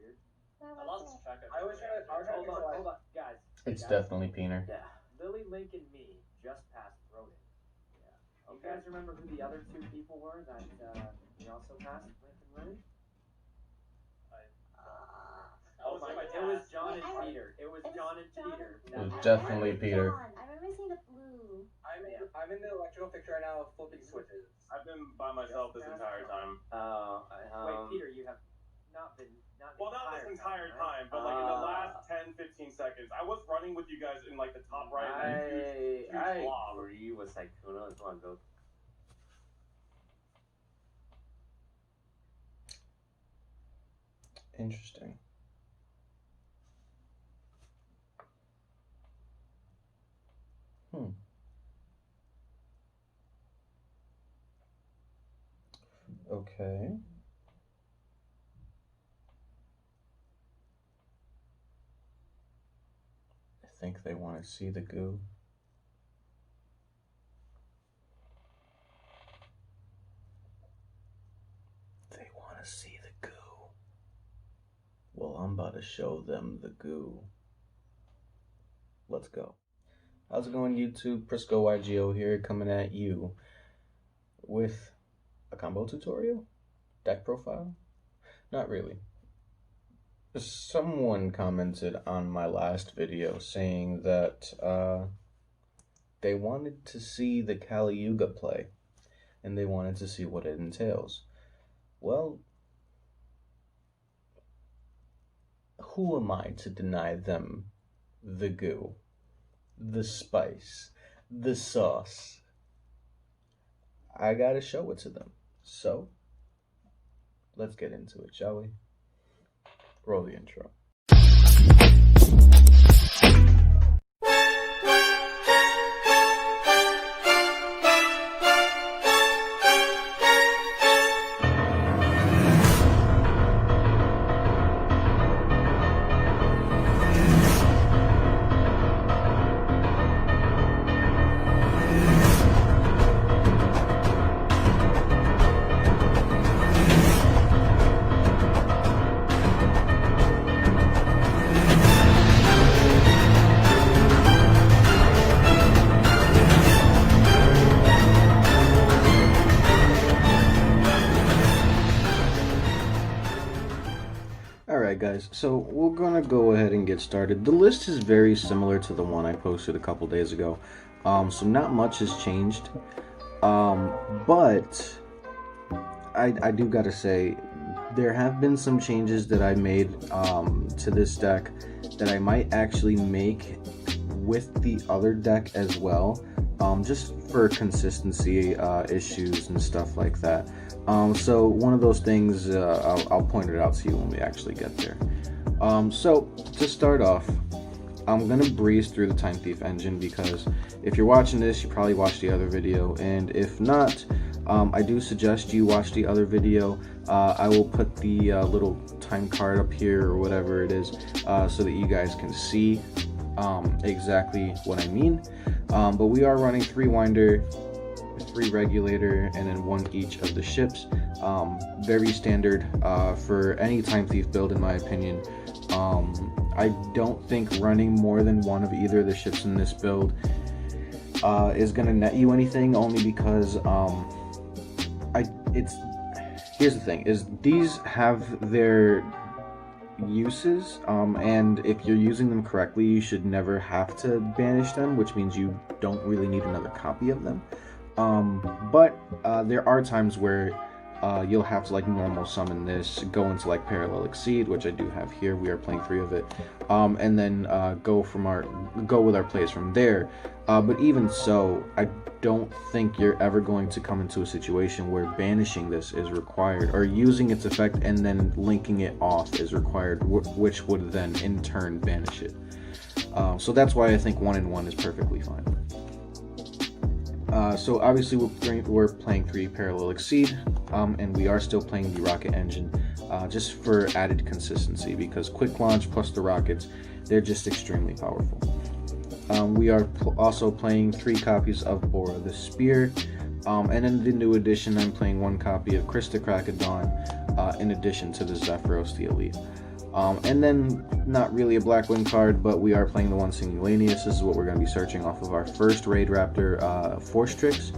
weird. I lost track of it. I was trying to Hold on, guys. It's Guys, definitely Peener. Yeah. Lily, Link, and me just passed Rodent. Yeah. Okay. You guys remember who the other two people were that we also passed, Link and Lily? It was John and Peter. It was John and Peter. It was definitely Peter. I remember seeing the blue. I'm in the electrical fixture right now, flipping switches. I've been by myself this entire time. Wait, Peter, you have not been. Not this entire time, but like in the last 10-15 seconds. I was running with you guys in like the top right. I agree with Sykkuno. Come on, go. Interesting. Okay. I think they want to see the goo. They want to see the goo. Well, I'm about to show them the goo. Let's go. How's it going, YouTube? Prisco YGO here, coming at you with a combo tutorial? Deck profile? Not really. Someone commented on my last video saying that they wanted to see the Yuga play, and they wanted to see what it entails. Well, who am I to deny them the goo, the spice, the sauce? I gotta show it to them. So, let's get into it, shall we? Roll the intro. Alright guys, so we're gonna go ahead and get started. The list is very similar to the one I posted a couple days ago, so not much has changed, but I do gotta say there have been some changes that I made to this deck that I might actually make with the other deck as well, just for consistency issues and stuff like that. So one of those things, I'll point it out to you when we actually get there. So to start off, I'm gonna breeze through the Time Thief engine because if you're watching this, you probably watched the other video, and if not, I do suggest you watch the other video. I will put the little time card up here or whatever it is, so that you guys can see exactly what I mean. But we are running 3 winder, 3 regulator, and then 1 each of the ships. Very standard for any Time Thief build, in my opinion. I don't think running more than 1 of either of the ships in this build is gonna net you anything, only because here's the thing, is these have their uses, and if you're using them correctly, you should never have to banish them, which means you don't really need another copy of them. But there are times where you'll have to like normal summon this, go into like Parallel Exceed, which I do have here. We are playing 3 of it, and then go with our plays from there. But even so, I don't think you're ever going to come into a situation where banishing this is required, or using its effect and then linking it off is required, which would then in turn banish it. So that's why I think 1 and 1 is perfectly fine. So obviously we're playing 3 Parallel Exceed, and we are still playing the rocket engine, just for added consistency, because quick launch plus the rockets, they're just extremely powerful. We are also playing 3 copies of Bora the Spear, and in the new edition I'm playing 1 copy of Krista Crack of Dawn, in addition to the Zephyros the Elite. And then, not really a Blackwing card, but we are playing the one Singulaneous. This is what we're going to be searching off of our first Raid Raptor Force Tricks,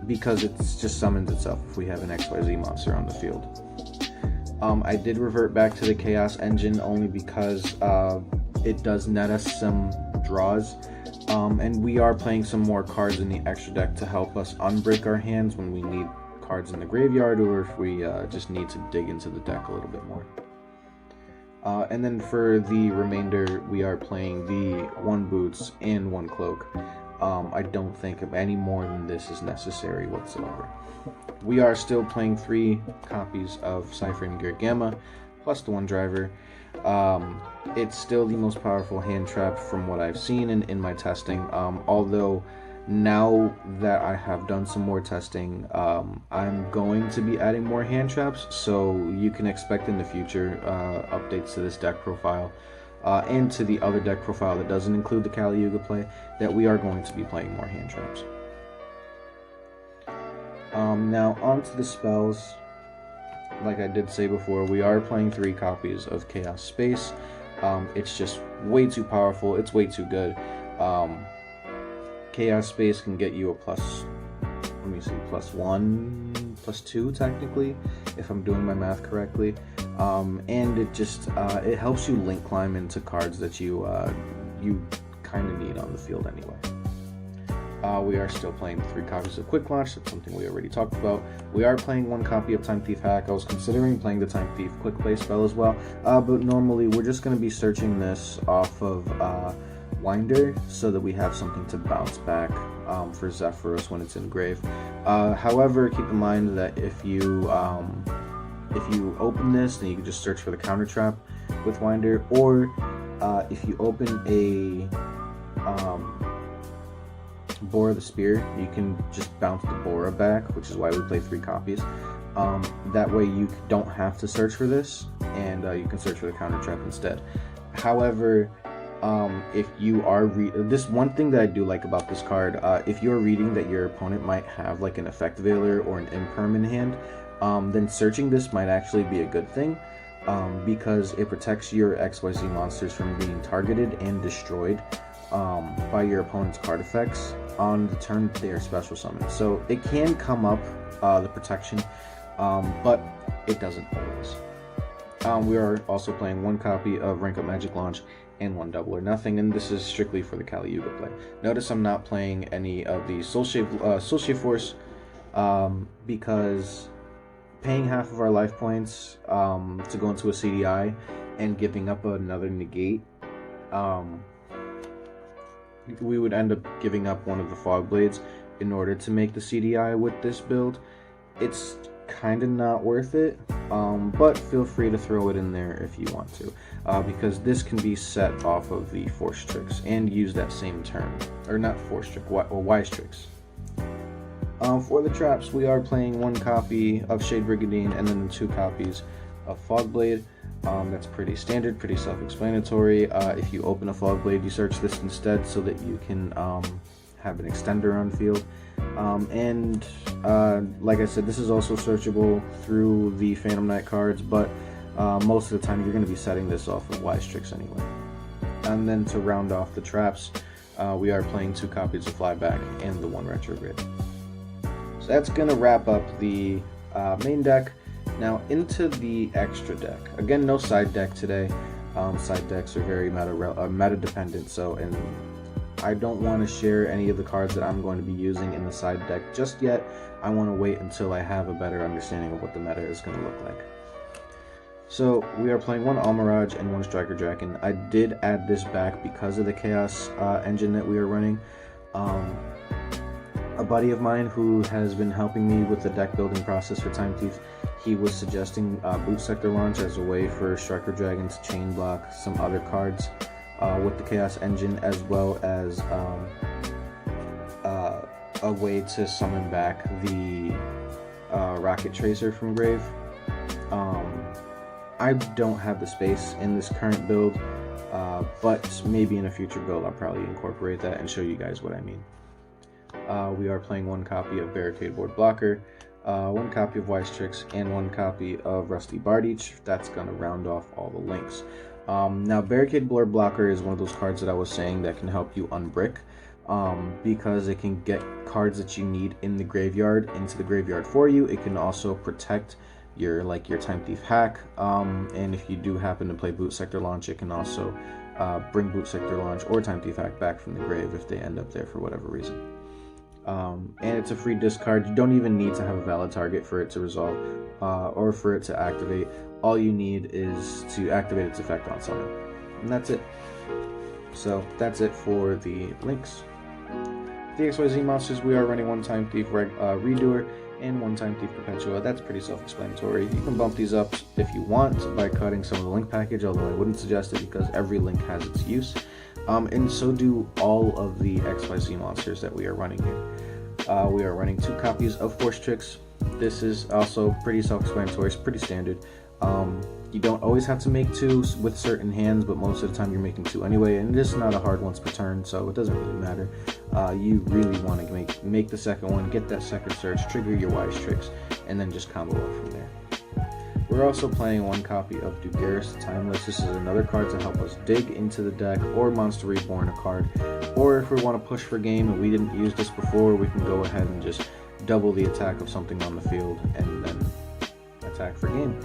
because it's just summons itself if we have an XYZ monster on the field. I did revert back to the Chaos Engine only because it does net us some draws, and we are playing some more cards in the extra deck to help us unbreak our hands when we need cards in the graveyard, or if we just need to dig into the deck a little bit more. And then for the remainder, we are playing the 1 Boots and 1 Cloak. I don't think any more than this is necessary whatsoever. We are still playing 3 copies of Cyframe Gear Gamma, plus the 1 driver. It's still the most powerful hand trap from what I've seen in my testing, although now that I have done some more testing, I'm going to be adding more hand traps, so you can expect in the future updates to this deck profile and to the other deck profile that doesn't include the Kali Yuga play, that we are going to be playing more hand traps. Now onto the spells. Like I did say before, we are playing 3 copies of Chaos Space. It's just way too powerful, it's way too good. Chaos Space can get you a +1, +2 technically, if I'm doing my math correctly. And it just it helps you link climb into cards that you kind of need on the field anyway. We are still playing 3 copies of Quick Launch. That's something we already talked about. We are playing 1 copy of Time Thief Hack. I was considering playing the Time Thief Quick Play spell as well, but normally we're just going to be searching this off of Winder, so that we have something to bounce back for Zephyros when it's in grave. However, keep in mind that if you open this, then you can just search for the counter trap with Winder, or if you open a Bora the Spear, you can just bounce the Bora back, which is why we play 3 copies. That way you don't have to search for this, and you can search for the counter trap instead. However, if you are this one thing that I do like about this card, if you're reading that your opponent might have like an Effect Veiler or an Imperm in hand, then searching this might actually be a good thing, because it protects your XYZ monsters from being targeted and destroyed by your opponent's card effects on the turn they are special summoned. So it can come up, the protection, but it doesn't always. We are also playing 1 copy of Rank Up Magic Launch and 1 Double or Nothing, and this is strictly for the Kali Yuga play. Notice I'm not playing any of the Soul Shave Force, because paying half of our life points to go into a CDI and giving up another negate, we would end up giving up one of the Fog Blades in order to make the CDI with this build. It's kind of not worth it, but feel free to throw it in there if you want to, because this can be set off of the Force Tricks and use that same turn, or not Force Trick, or Wise Tricks. For the traps, we are playing 1 copy of Shade Brigadine and then 2 copies of Fog Blade. That's pretty standard, pretty self-explanatory. If you open a Fog Blade, you search this instead so that you can have an extender on field. And like I said, this is also searchable through the Phantom Knight cards, but most of the time you're going to be setting this off of Wise Tricks anyway. And then to round off the traps, we are playing 2 copies of Flyback and the 1 Retrograde. So that's going to wrap up the main deck. Now into the extra deck. Again, no side deck today. Side decks are very meta dependent, so and I don't want to share any of the cards that I'm going to be using in the side deck just yet. I want to wait until I have a better understanding of what the meta is going to look like. So we are playing 1 Almirage and 1 Striker Draken. I did add this back because of the Chaos engine that we are running. A buddy of mine who has been helping me with the deck building process for Time Thief, he was suggesting Boot Sector Launch as a way for Striker Dragon to chain block some other cards with the Chaos engine, as well as a way to summon back the Rocket Tracer from grave. I don't have the space in this current build, but maybe in a future build I'll probably incorporate that and show you guys what I mean. We are playing 1 copy of Barricade Board Blocker. 1 copy of LtxPrisco, and 1 copy of Rusty Bardic. That's going to round off all the links. Now, Barricade Blur Blocker is one of those cards that I was saying that can help you unbrick, because it can get cards that you need in the graveyard into the graveyard for you. It can also protect your Time Thief hack, and if you do happen to play Boot Sector Launch, it can also bring Boot Sector Launch or Time Thief hack back from the grave if they end up there for whatever reason. And it's a free discard. You don't even need to have a valid target for it to resolve or for it to activate. All you need is to activate its effect on summon, and that's it. So that's it for the links. The XYZ monsters, we are running 1 Time Thief Redoer and 1 Time Thief Perpetua. That's pretty self-explanatory. You can bump these up if you want by cutting some of the link package, although I wouldn't suggest it because every link has its use. And so do all of the XYZ monsters that we are running here. We are running 2 copies of Force Tricks. This is also pretty self-explanatory. It's pretty standard. You don't always have to make 2 with certain hands, but most of the time you're making 2 anyway, and this is not a hard once per turn, so it doesn't really matter. You really want to make the second one, get that second search, trigger your LtxPrisco, and then just combo up from there. We're also playing 1 copy of Dugaris the Timeless. This is another card to help us dig into the deck, or Monster Reborn a card, or if we want to push for game and we didn't use this before, we can go ahead and just double the attack of something on the field and then attack for game.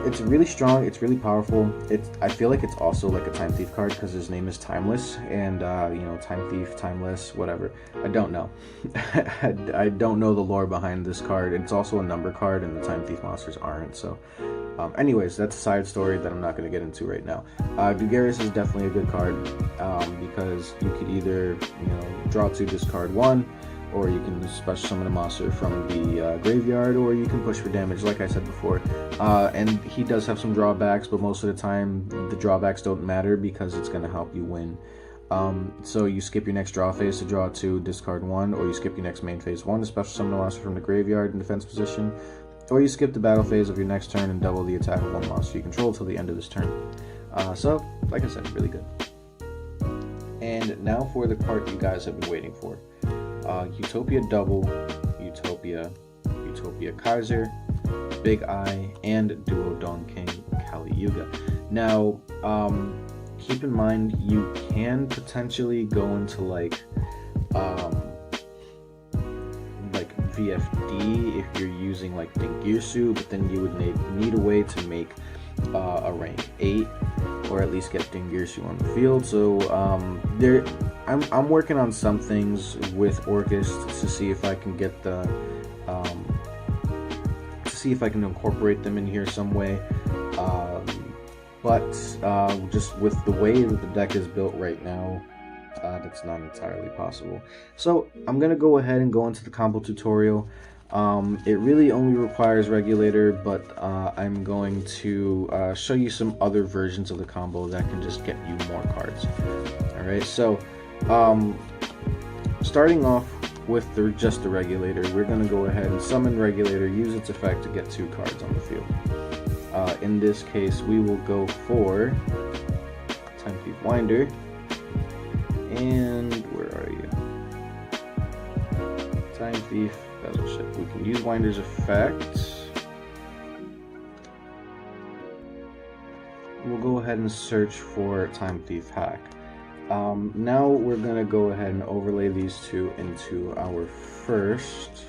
It's really strong, it's really powerful. I feel like it's also like a Time Thief card because his name is Timeless, and you know, Time Thief, Timeless, whatever. I don't know. I don't know the lore behind this card. It's also a number card, and the Time Thief monsters aren't. So, anyways, that's a side story that I'm not going to get into right now. Dugaris is definitely a good card because you could either, you know, draw 2, discard 1. Or you can special summon a monster from the graveyard, or you can push for damage, like I said before. And he does have some drawbacks, but most of the time the drawbacks don't matter because it's going to help you win. So you skip your next draw phase to draw 2, discard 1, or you skip your next main phase 1 to special summon a monster from the graveyard in defense position, or you skip the battle phase of your next turn and double the attack of 1 monster you control till the end of this turn. So, like I said, really good. And now for the part you guys have been waiting for. Utopia Double, Utopia Kaiser, Big Eye, and Duo Dawn King Kali Yuga. Now, keep in mind you can potentially go into like VFD if you're using like Dingirsu, but then you would need a way to make a rank 8 or at least get Dingirsu on the field. So I'm working on some things with Orcus to see if I can get the to see if I can incorporate them in here some way. But just with the way that the deck is built right now, that's not entirely possible. So I'm gonna go ahead and go into the combo tutorial. It really only requires Regulator, but I'm going to show you some other versions of the combo that can just get you more cards. Alright, so starting off with just the Regulator, we're going to go ahead and summon Regulator, use its effect to get 2 cards on the field. In this case, we will go for Time Thief Winder, and where are you? Time Thief Battleship. We can use Winder's effect. We'll go ahead and search for Time Thief Hack. Now we're going to go ahead and overlay these 2 into our first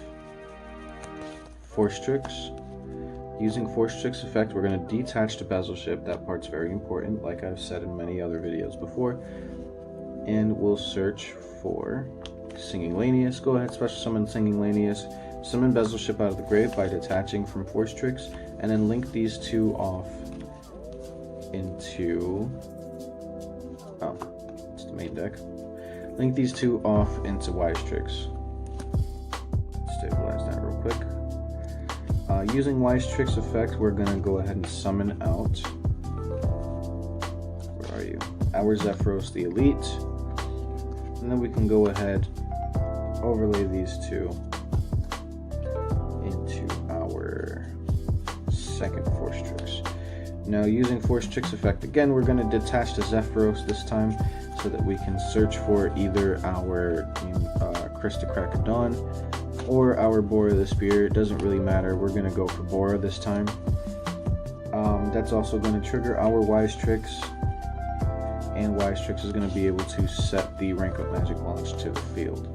Force Tricks. Using Force Tricks effect, we're going to detach the Battleship. That part's very important, like I've said in many other videos before. And we'll search for Singing Lanius. Go ahead, special summon Singing Lanius. Summon Battleship out of the grave by detaching from Force Tricks, and then link these 2 off into it's the main deck. Link these 2 off into LtxPrisco. Stabilize that real quick. Using LtxPrisco effect, we're gonna go ahead and summon out. Where are you? Our Zephyros the Elite, and then we can go ahead, overlay these 2 into our second Force Tricks. Now, using Force Tricks effect again, we're going to detach the Zephyros this time so that we can search for either our Krista Crack of Dawn or our Bora the Spear. It doesn't really matter. We're going to go for Bora this time. That's also going to trigger our Wise Tricks, and Wise Tricks is going to be able to set the rank up magic launch to the field.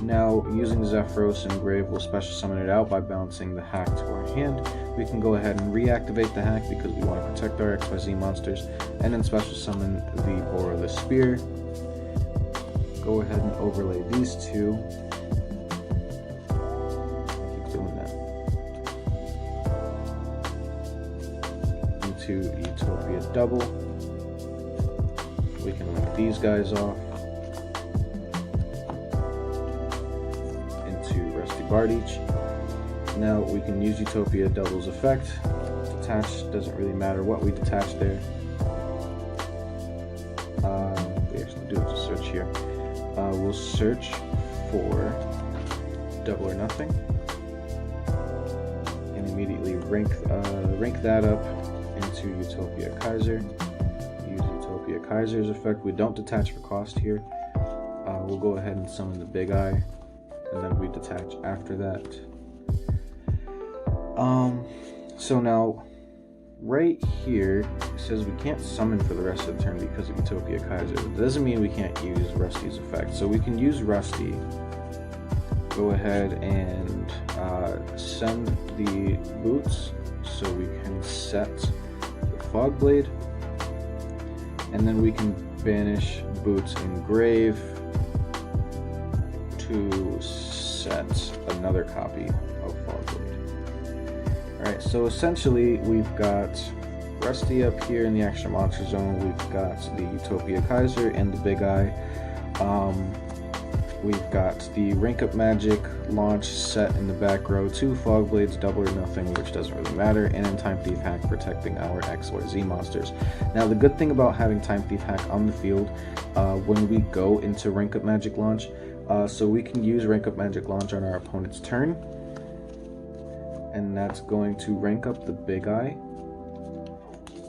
Now, using Zephyros and Grave, we'll special summon it out by bouncing the hack to our hand. We can go ahead and reactivate the hack because we want to protect our XYZ monsters, and then special summon the Bora the Spear. Go ahead and overlay these two. Keep doing that. Into Utopia Double. We can link these guys off. Into Rusty Bardiche. Now we can use Utopia Double's effect. Detach, doesn't really matter what we detach there. We actually do have to search here. We'll search for Double or Nothing, and immediately rank that up into Utopia Kaiser. Use Utopia Kaiser's effect. We don't detach for cost here. We'll go ahead and summon the Big Eye, and then we detach after that. So now, right here, it says we can't summon for the rest of the turn because of Utopia Kaiser. It doesn't mean we can't use Rusty's effect. So we can use Rusty, go ahead and send the boots so we can set the Fog Blade, and then we can banish boots in Grave to set another copy of Fog Blade. Alright, so essentially we've got Rusty up here in the extra monster zone. We've got the Utopia Kaiser and the Big Eye. We've got the rank up magic launch set in the back row, 2 Fog Blades, Double or Nothing, which doesn't really matter, and then Time Thief Hack protecting our XYZ monsters. Now the good thing about having Time Thief Hack on the field when we go into rank up magic launch, so we can use rank up magic launch on our opponent's turn, and that's going to rank up the Big Eye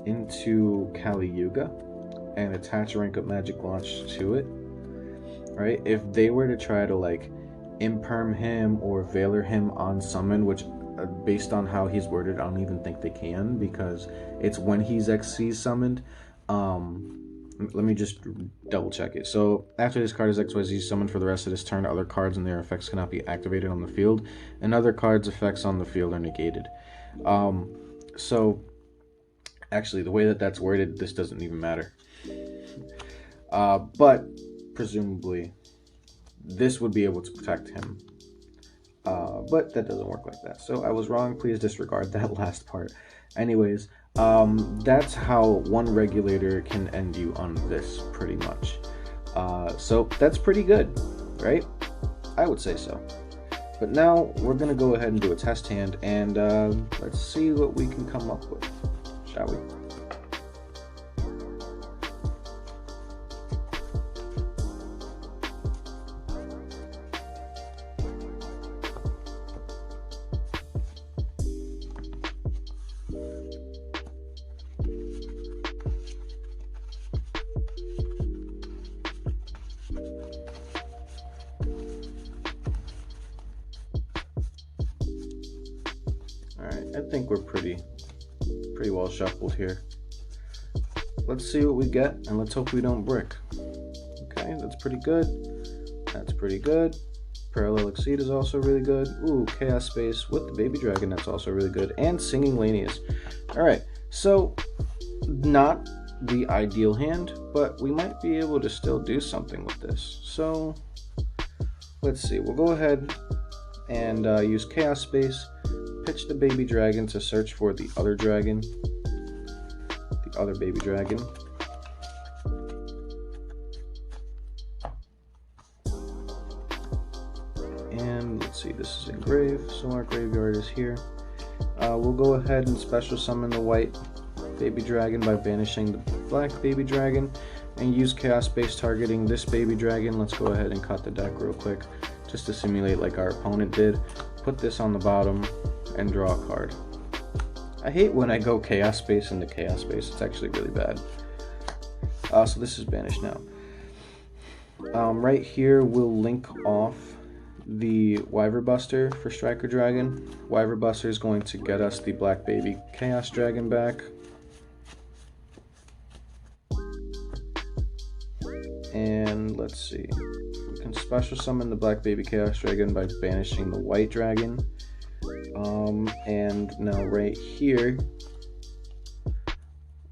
into Kali Yuga and attach rank up magic launch to it. Right? If they were to try to like imperm him or Valor him on summon, which based on how he's worded, I don't even think they can, because it's when he's XC summoned. Let me just double check it. So after this card is XYZ summoned for the rest of this turn, other cards and their effects cannot be activated on the field, and other cards' effects on the field are negated. So actually, the way that that's worded, this doesn't even matter. But presumably, this would be able to protect him. But that doesn't work like that. So I was wrong. Please disregard that last part. Anyways, that's how one regulator can end you on this, pretty much. So that's pretty good, right? I would say so. But now we're going to go ahead and do a test hand, and let's see what we can come up with, shall we? I think we're pretty well shuffled here. Let's see what we get, and let's hope we don't brick. Okay, that's pretty good. That's pretty good. Parallel Exceed is also really good. Ooh, Chaos Space with the Baby Dragon, that's also really good. And Singing Lanius. Alright, so not the ideal hand, but we might be able to still do something with this. So let's see, we'll go ahead and use Chaos Space, pitch the Baby Dragon to search for the other dragon, the other Baby Dragon. And let's see, this is in Grave, so our graveyard is here. We'll go ahead and special summon the white Baby Dragon by banishing the black Baby Dragon, and use Chaos Space targeting this Baby Dragon. Let's go ahead and cut the deck real quick, just to simulate like our opponent did. Put this on the bottom and draw a card. I hate when I go Chaos Space into Chaos Space. It's actually really bad. So this is banished now. Right here we'll link off the Wyver Buster for Striker Dragon. Wyver Buster is going to get us the Black Baby Chaos Dragon back. And let's see. We can special summon the Black Baby Chaos Dragon by banishing the White Dragon. And now right here,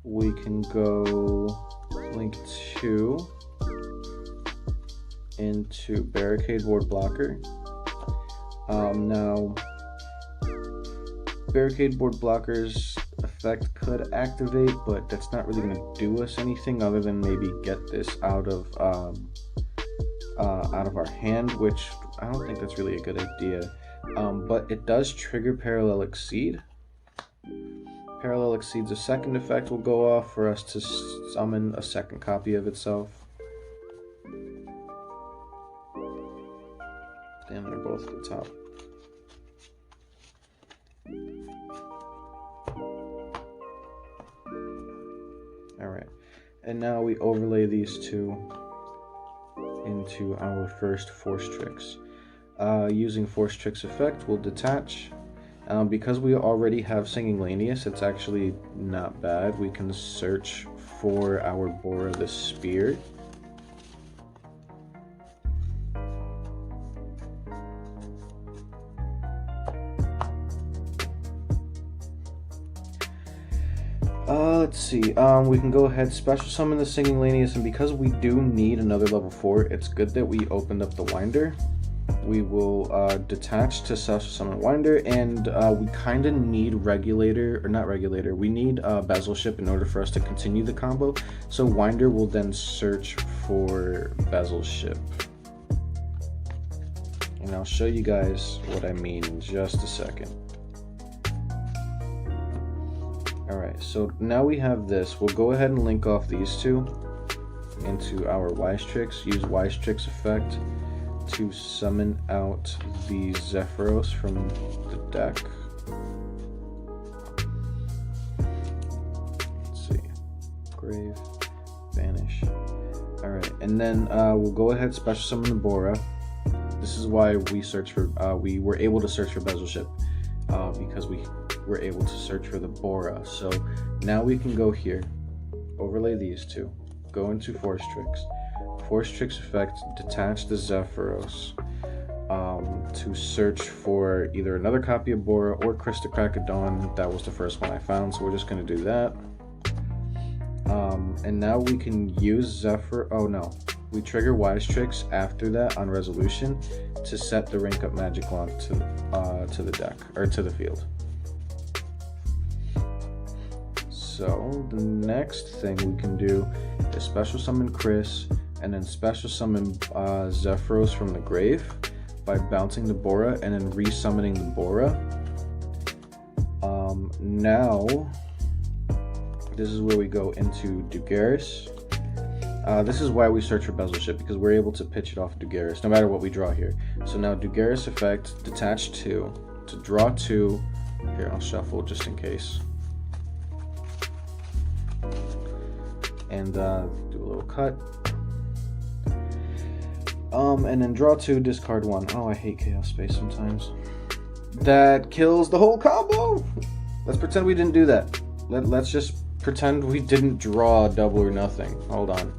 we can go link 2 into Barricade Board Blocker. Now, Barricade Board Blocker's effect could activate, but that's not really going to do us anything other than maybe get this out of our hand, which I don't think that's really a good idea. But it does trigger Parallel Exceed. Parallel Exceed's a second effect will go off for us to summon a second copy of itself. Damn, they're both at the top. Alright, and now we overlay these two into our first Force Tricks. Using Force Tricks effect, we'll detach. Because we already have Singing Lanius, it's actually not bad. We can search for our Bora the Spear. Let's see, we can go ahead, special summon the Singing Lanius, and because we do need another level 4, it's good that we opened up the Winder. We will detach to special summon Winder, and we kind of need we need Bezelship in order for us to continue the combo, so Winder will then search for Bezelship. And I'll show you guys what I mean in just a second. Alright, so now we have this. We'll go ahead and link off these two into our Wise Tricks. Use Wise Tricks effect to summon out the Zephyros from the deck. Let's see. Grave. Banish. Alright, and then we'll go ahead and special summon the Bora. This is why we search for we were able to search for Bezelship, because we were able to search for the Bora. So now we can go here, overlay these two, go into Force Tricks. Force Tricks effect, detach the Zephyros to search for either another copy of Bora or Crystocrack of Dawn. That was the first one I found, so we're just going to do that. And now we can use we trigger Wise Tricks after that on resolution to set the Rank Up Magic Wand to the deck, or to the field. So the next thing we can do is special summon Chris, and then special summon Zephyros from the grave by bouncing the Bora and then resummoning the Bora. Now, this is where we go into Dugaris. This is why we search for Bezelship, because we're able to pitch it off Dugaris no matter what we draw here. So now Dugaris effect, detach 2 to draw 2. Here, I'll shuffle just in case. And do a little cut. And then draw 2, discard 1. Oh, I hate Chaos Space sometimes. That kills the whole combo! Let's pretend we didn't do that. Let's just pretend we didn't draw double or nothing. Hold on.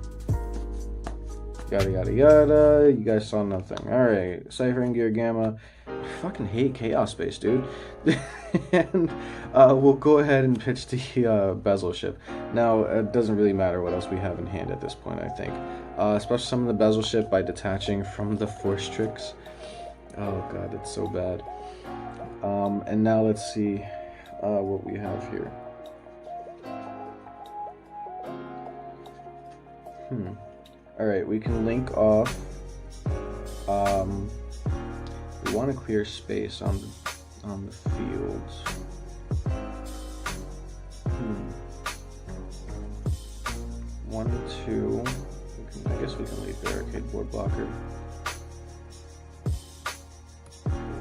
Yada yada yada. You guys saw nothing. Alright. Ciphering Gear Gamma. I fucking hate Chaos Space, dude. And we'll go ahead and pitch the Bezelship. Now, it doesn't really matter what else we have in hand at this point, I think. Special summon the Bezelship by detaching from the Force Tricks. Oh god, it's so bad. And now let's see what we have here. Alright, we can link off. We want to clear space on the fields. 1, 2. I guess we can leave Barricade Board Blocker.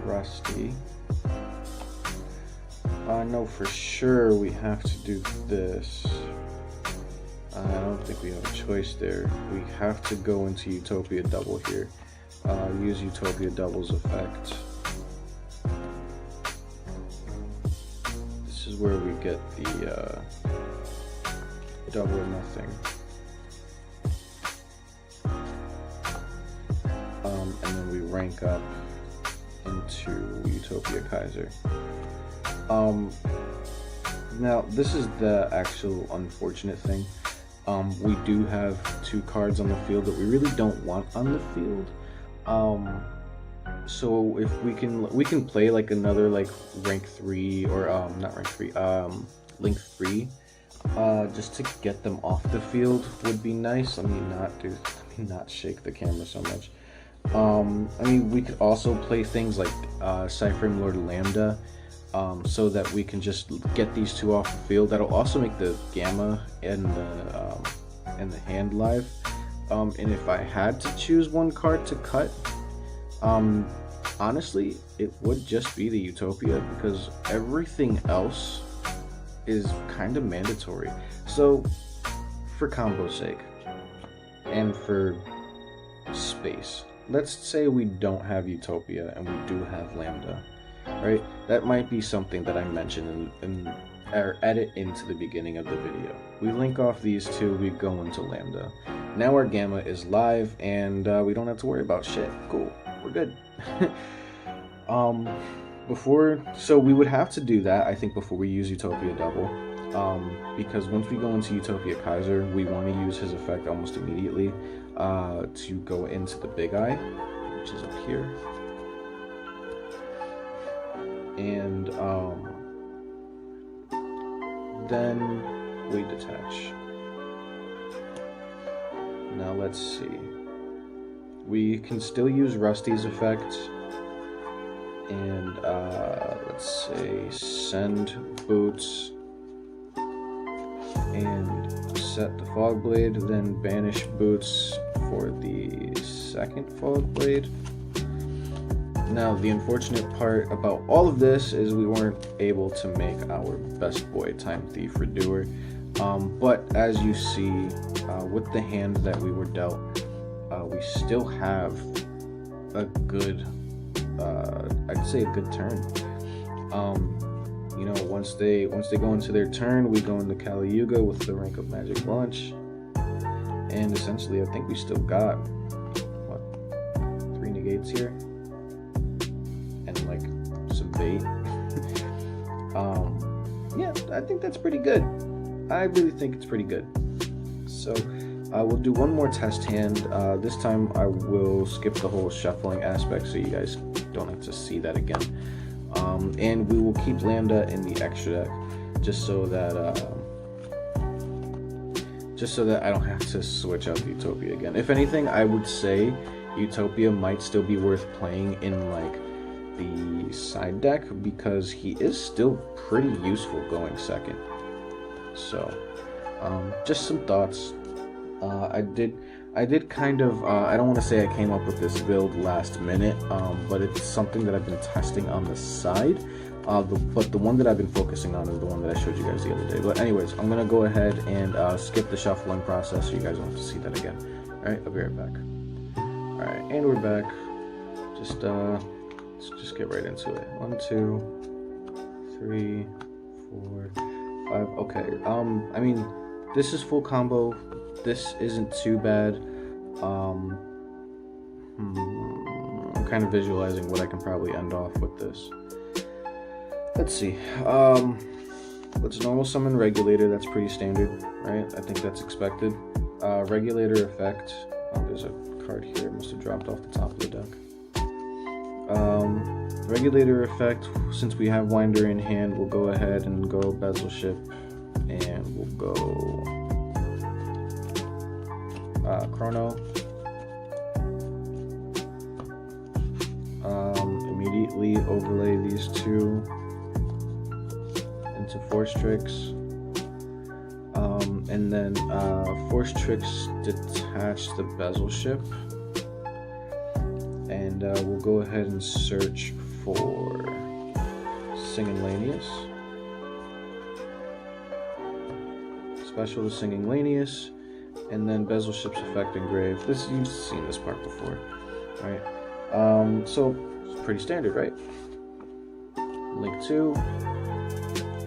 Rusty. I know for sure we have to do this. I don't think we have a choice there. We have to go into Utopia double here. use Utopia doubles effect. This is where we get the double or nothing. And then we rank up into Utopia Kaiser. Now this is the actual unfortunate thing. We do have 2 cards on the field that we really don't want on the field. So if we can play like another like rank 3 or not rank 3, link 3, just to get them off the field would be nice. Let me not shake the camera so much. I mean, we could also play things like Cyphering Lord Lambda, so that we can just get these 2 off the field. That'll also make the Gamma and the hand live. And if I had to choose one card to cut, honestly, it would just be the Utopia, because everything else is kind of mandatory. So, for combo's sake, and for space, let's say we don't have Utopia and we do have Lambda, right? That might be something that I mentioned or edit into the beginning of the video. We link off these 2, we go into Lambda. Now our Gamma is live, and we don't have to worry about shit. Cool, we're good. So we would have to do that, I think, before we use Utopia double, because once we go into Utopia Kaiser, we want to use his effect almost immediately to go into the Big Eye, which is up here, and then we detach. Now let's see. We can still use Rusty's effect, and let's say send boots and set the fog blade, then banish boots for the second fog blade. Now the unfortunate part about all of this is we weren't able to make our best boy Time Thief Redoer, but as you see with the hand that we were dealt, we still have a good, I'd say a good turn. You know, once they go into their turn, we go into Kali Yuga with the rank of Magic Launch, and essentially I think we still got what, 3 negates here and like some bait. Yeah, I think that's pretty good. I really think it's pretty good. So we'll do one more test hand. This time I will skip the whole shuffling aspect so you guys don't have to see that again. And we will keep Lambda in the extra deck just so that I don't have to switch out Utopia again. If anything, I would say Utopia might still be worth playing in like the side deck, because he is still pretty useful going second. So just some thoughts. I did kind of, I don't want to say I came up with this build last minute, but it's something that I've been testing on the side. But the one that I've been focusing on is the one that I showed you guys the other day. But anyways, I'm going to go ahead and skip the shuffling process so you guys don't have to see that again. Alright, I'll be right back. Alright, and we're back. Let's just get right into it. 1, 2, 3, 4, 5. Okay, I mean, this is full combo. This isn't too bad. I'm kind of visualizing what I can probably end off with this. Let's see. Let's normal summon Regulator. That's pretty standard, right? I think that's expected. Regulator effect. Oh, there's a card here. It must have dropped off the top of the deck. Regulator effect. Since we have Winder in hand, we'll go ahead and go Bezel Ship, and we'll go Chrono. Immediately overlay these 2 into Force Tricks, and then Force Tricks detach the Bezel Ship, and we'll go ahead and search for Singing Lanius. Special to Singing Lanius, and then Bezel Ship's effect engraved. You've seen this part before. right? So it's pretty standard, right? Link 2,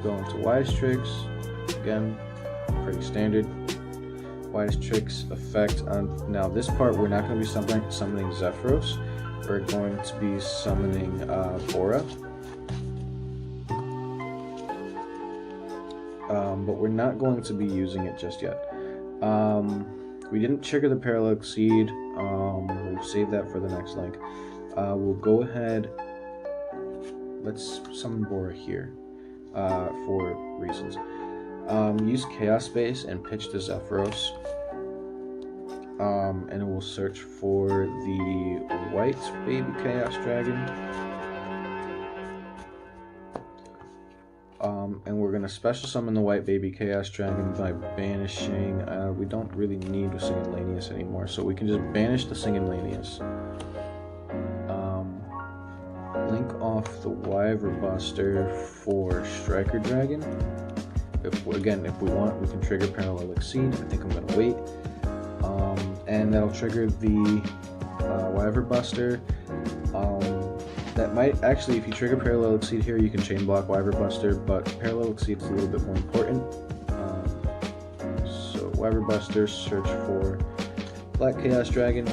go into LtxPrisco, again, pretty standard. LtxPrisco effect on, now this part we're not going to be summoning Zephyros, we're going to be summoning Bora. But we're not going to be using it just yet. We didn't trigger the Parallel Exceed, we'll save that for the next link. We'll go ahead, let's summon Bora here for reasons. Use Chaos Space and pitch the Zephyros, and it will search for the white baby Chaos Dragon. And we're going to special summon the white baby Chaos Dragon by banishing, we don't really need a Singing Lanius anymore, so we can just banish the Singing Lanius. Link off the Wyver Buster for Striker Dragon. If we want, we can trigger Parallel Exceed. I think I'm going to wait. And that'll trigger the Wyver Buster. That might actually, if you trigger Parallel Exceed here, you can chain block Wyver Buster, but Parallel Exceed is a little bit more important. So Wyver Buster, search for Black Chaos Dragon,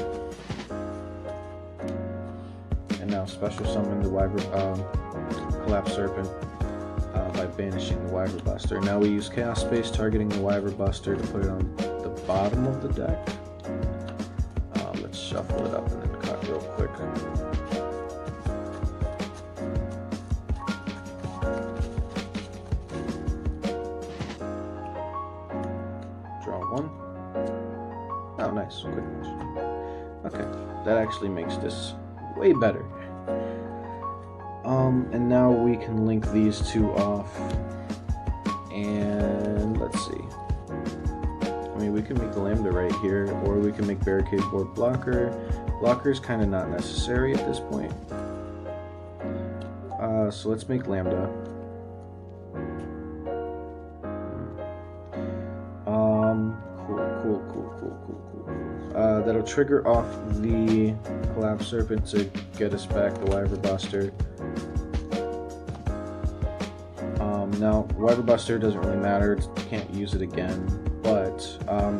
and now special summon the Wyver Collapse Serpent by banishing the Wyver Buster. Now we use Chaos Space, targeting the Wyver Buster to put it on the bottom of the deck. Let's shuffle it up and then cut real quick. Oh, nice, quick match. Okay, that actually makes this way better. And now we can link these two off, and let's see. I mean, we can make the Lambda right here, or we can make Barricade Board Blocker. Blocker is kind of not necessary at this point. So let's make Lambda. Cool. That'll trigger off the Collapse Serpent to get us back the Wyver Buster. Now, Wyver Buster doesn't really matter, can't use it again, but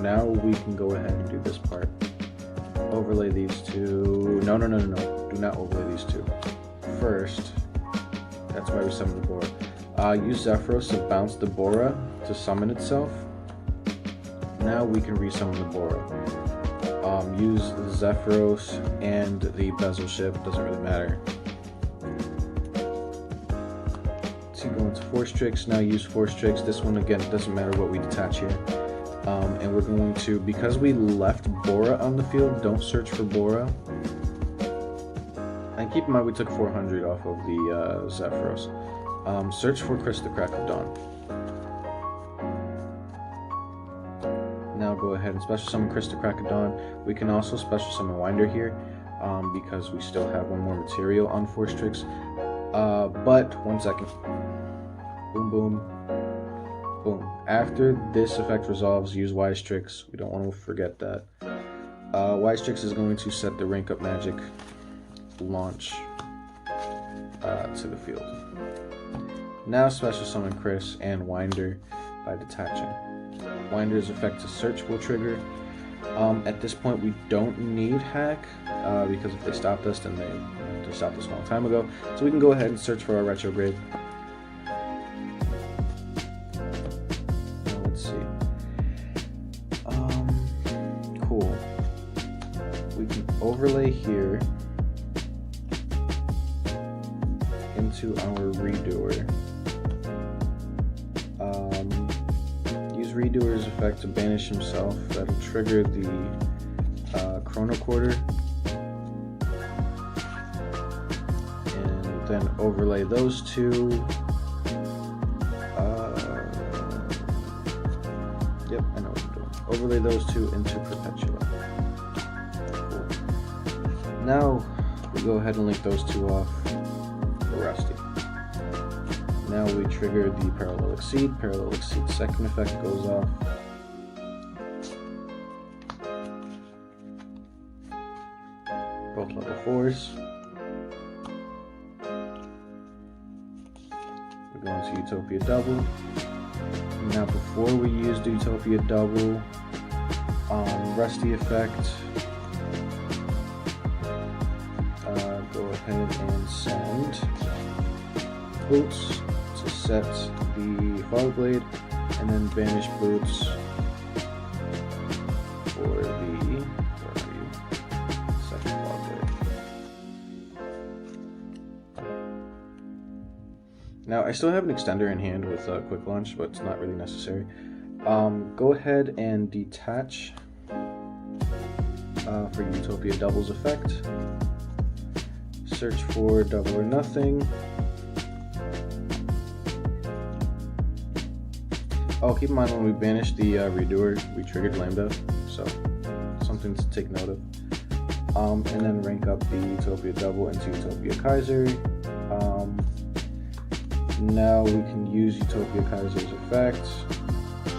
now we can go ahead and do this part. Overlay these two. No. Do not overlay these two. First, that's why we summoned the Bora. Use Zephyros to bounce the Bora to summon itself. Now we can resummon the Bora. Use the Zephyros and the Bezel Ship, doesn't really matter. To go into Force Tricks, now use Force Tricks. This one, again, it doesn't matter what we detach here. And we're going to, because we left Bora on the field, don't search for Bora. And keep in mind we took 400 off of the Zephyros. Search for Chris the Crack of Dawn. Now go ahead and special summon Chris the Crack of Dawn. We can also special summon Winder here, because we still have one more material on Force Tricks. But 1 second. Boom. After this effect resolves, use LtxPrisco. We don't want to forget that. LtxPrisco is going to set the Rank Up Magic launch to the field. Now special summon Chris and Winder by detaching. Winder's effect to search will trigger. At this point we don't need hack, because if they stopped us, then they stopped us a long time ago. So we can go ahead and search for our retrograde. Let's see. Cool. We can overlay here into our Redoer. Use Redoer's effect to banish himself. That'll trigger the Chrono Quarter. And then overlay those two. Yep, I know what I'm doing. Overlay those two into Perpetua. Cool. Now we go ahead and link those two off for Rusty. Now we trigger the Parallel Exceed. Parallel Exceed second effect goes off. Both level force. We're going to Utopia double. Now before we use the Utopia double, Rusty effect, go ahead and send boots to set the fog blade, and then banish boots for the, where are you? Second fog blade. Now I still have an extender in hand with quick launch, but it's not really necessary. Go ahead and detach for Utopia double's effect. Search for double or nothing. Oh, keep in mind when we banished the redoer, we triggered Lambda, so something to take note of. And then rank up the Utopia double into Utopia Kaiser. Now we can use Utopia Kaiser's effect.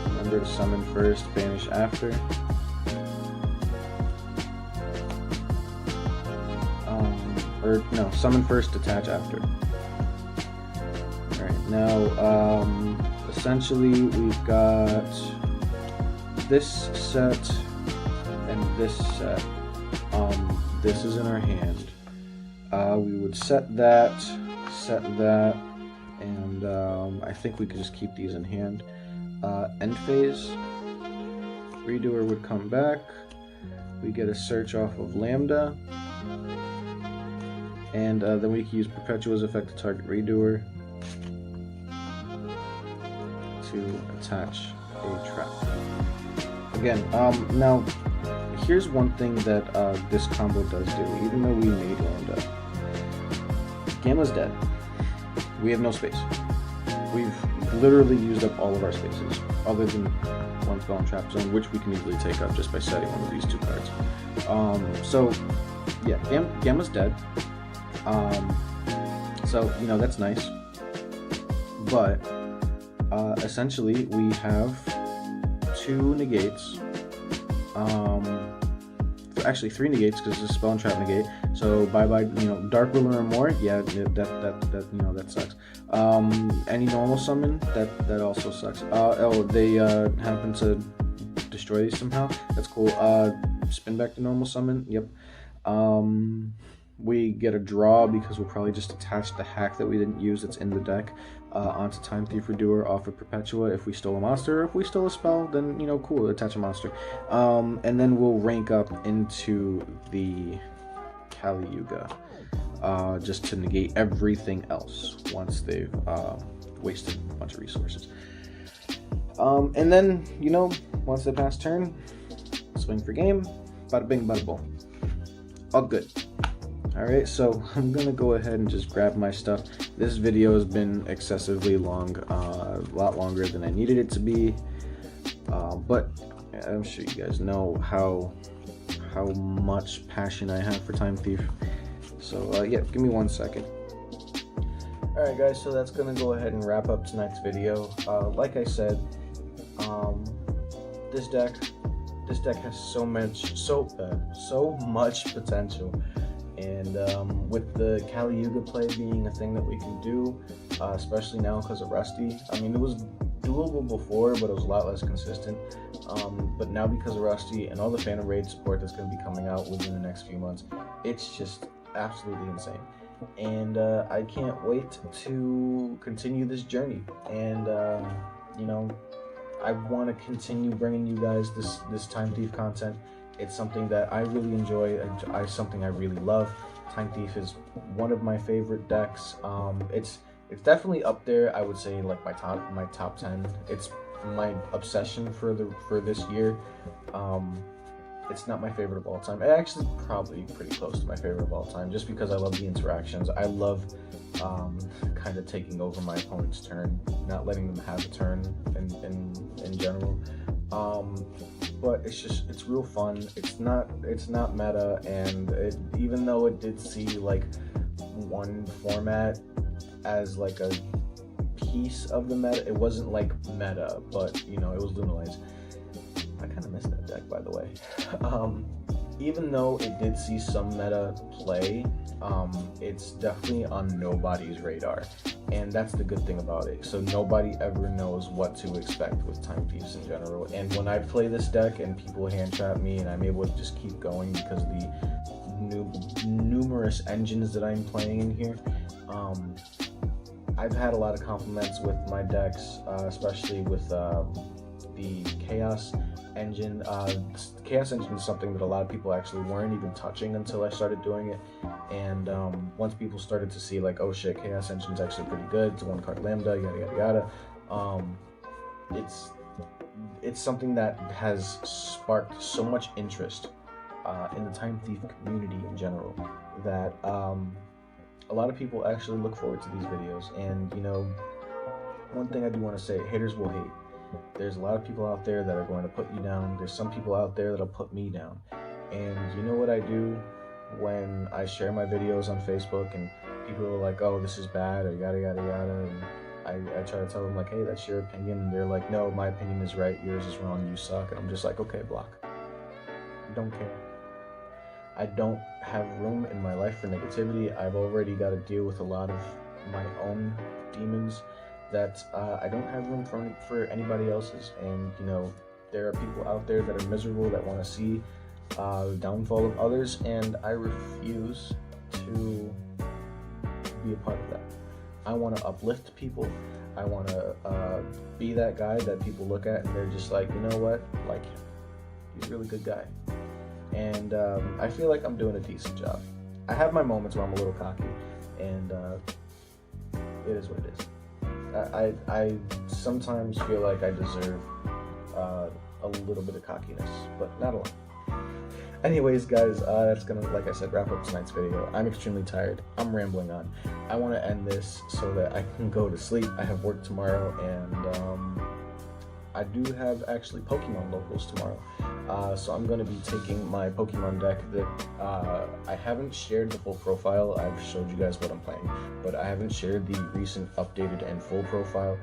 Remember to summon first, banish after. Or no, summon first, detach after. Alright, now essentially we've got this set and this set. This is in our hand. We would set that, and I think we could just keep these in hand. End phase, redoer would come back. We get a search off of Lambda. And then we can use Perpetua's effect to target redoer to attach a trap. Again, now here's one thing that this combo does do. Even though we made Lambda, Gamma's dead. We have no space. We've literally used up all of our spaces, other than one spell and trap zone, which we can easily take up just by setting one of these two cards. So yeah, Gamma's dead. So, you know, that's nice, but essentially we have two negates, actually three negates, because it's a spell and trap negate. So bye, you know, Dark Ruler or more, yeah, that you know, that sucks. Any normal summon, that also sucks. Oh, they happen to destroy these somehow, that's cool. Spin back to normal summon, yep. We get a draw because we'll probably just attach the hack that we didn't use that's in the deck onto Time Thief Redoer off of Perpetua if we stole a monster, or if we stole a spell, then, you know, cool, attach a monster. And then we'll rank up into the Kali Yuga just to negate everything else once they've wasted a bunch of resources. And then, you know, once they pass turn, swing for game, bada bing, bada boom. All good. Alright, so I'm gonna go ahead and just grab my stuff. This video has been excessively long, a lot longer than I needed it to be, but I'm sure you guys know how much passion I have for Time Thief. So yeah, give me 1 second. Alright guys, so that's gonna go ahead and wrap up tonight's video. Like I said, this deck has so much potential. And with the Kali Yuga play being a thing that we can do, especially now because of Rusty. I mean, it was doable before, but it was a lot less consistent. But now because of Rusty and all the Phantom Raid support that's going to be coming out within the next few months, it's just absolutely insane. And I can't wait to continue this journey. And, you know, I want to continue bringing you guys this Time Thief content. It's something that I really enjoy, and something I really love. Time Thief is one of my favorite decks. It's definitely up there. I would say like my top 10. It's my obsession for this year. It's not my favorite of all time. It's actually probably pretty close to my favorite of all time, just because I love the interactions. I love kind of taking over my opponent's turn, not letting them have a turn in general. But it's real fun. It's not meta, and even though it did see like one format as like a piece of the meta, it wasn't like meta, but you know, it was Lunalize. I kind of missed that deck, by the way. even though it did see some meta play, it's definitely on nobody's radar, and that's the good thing about it. So nobody ever knows what to expect with Time Thieves in general. And when I play this deck and people hand trap me and I'm able to just keep going because of the numerous engines that I'm playing in here, I've had a lot of compliments with my decks, especially with the Chaos engine. Chaos engine is something that a lot of people actually weren't even touching until I started doing it, and once people started to see like, oh shit, Chaos engine is actually pretty good, it's a 1-card lambda, yada yada yada, it's something that has sparked so much interest in the Time Thief community in general that a lot of people actually look forward to these videos. And you know, one thing I do want to say, haters will hate. There's a lot of people out there that are going to put you down. There's some people out there that'll put me down. And you know what I do when I share my videos on Facebook and people are like, oh, this is bad, or yada yada yada, and I try to tell them like, hey, that's your opinion, and they're like, no, my opinion is right, yours is wrong, you suck. And I'm just like, okay, block. Don't care. I don't have room in my life for negativity. I've already got to deal with a lot of my own demons that I don't have room for anybody else's. And you know, there are people out there that are miserable, that want to see the downfall of others, and I refuse to be a part of that. I want to uplift people. I want to be that guy that people look at and they're just like, you know what, like him. He's a really good guy. And I feel like I'm doing a decent job. I have my moments where I'm a little cocky, and it is what it is. I sometimes feel like I deserve a little bit of cockiness, but not a lot. Anyways, guys, that's gonna, like I said, wrap up tonight's video. I'm extremely tired. I'm rambling on. I want to end this so that I can go to sleep. I have work tomorrow, and I do have actually Pokemon locals tomorrow. So I'm going to be taking my Pokemon deck that I haven't shared the full profile. I've showed you guys what I'm playing, but I haven't shared the recent updated and full profile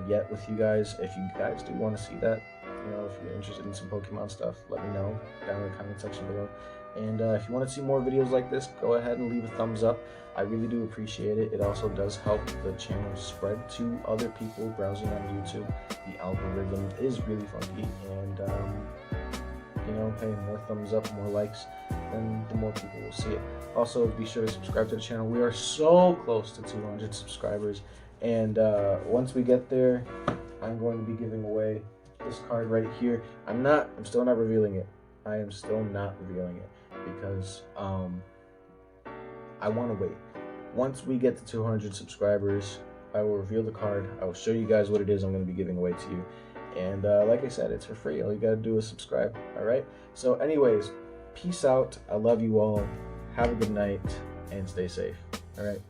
yet with you guys. If you guys do want to see that, you know, if you're interested in some Pokemon stuff, let me know down in the comment section below. And if you want to see more videos like this, go ahead and leave a thumbs up. I really do appreciate it. It also does help the channel spread to other people browsing on YouTube. The algorithm is really funky, and you know, hey, more thumbs up, more likes, then the more people will see it. Also, be sure to subscribe to the channel. We are so close to 200 subscribers, and once we get there, I'm going to be giving away this card right here. I'm still not revealing it. I am still not revealing it because I want to wait. Once we get to 200 subscribers, I will reveal the card. I will show you guys what it is I'm going to be giving away to you. And like I said, it's for free. All you got to do is subscribe. All right? So anyways, peace out. I love you all. Have a good night and stay safe. All right?